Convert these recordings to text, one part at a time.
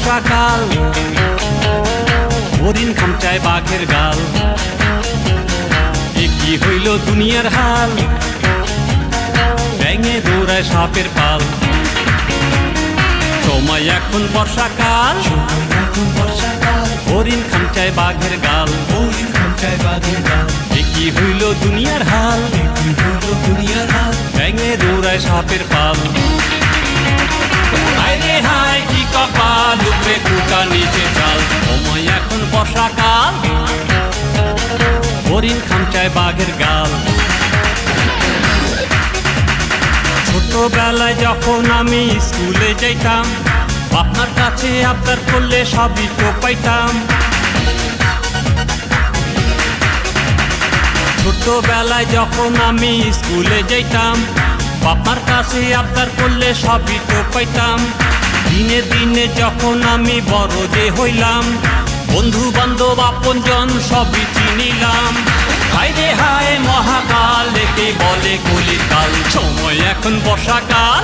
বর্ষাকাল, হরিণ খামচায় বাঘের গাল। এ কি হইল দুনিয়ার হাল, ব্যাঙে দৌড়ায় সাপের পাল। সময় এখন বর্ষাকাল, হরিণ খামচায় বাঘের গাল। এ কি হইল দুনিয়ার হাল, ব্যাঙে দৌড়ায় সাপের পাল। হায় রে হায় কি কপাল, উপরে কুটা নিচে চাল। সময় এখন বর্ষাকাল, হরিণ খামচায় বাঘের গাল। ছোটবেলায় যখন আমি স্কুলে যাইতাম, আপনার কাছে আবদার করলে সবই তো পাইতাম। ছোটবেলায় যখন আমি স্কুলে যাইতাম, বাবার কাছে আবদার করলে সবই তো পাইতাম। দিনে দিনে যখন আমি বড় যে হইলাম, বন্ধু বান্ধব আপনজন সবই চিনিলাম। হায় রে হায় মহাকাল, একে বলে কলিকাল। সময় এখন বর্ষাকাল,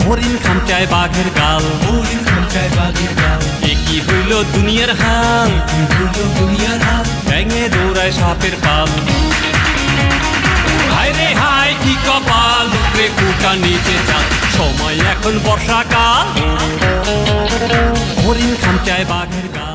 হরিণ খামচায় বাঘের গাল। এ কি হইল দুনিয়ার হাল, ব্যাঙে দৌড়ায় সাপের পাল। হায় রে হায় কি কপাল, উপরে কুটা নিচে চাল। সময় এখন বর্ষাকাল, হরিণ খামচায় বাঘের গাল।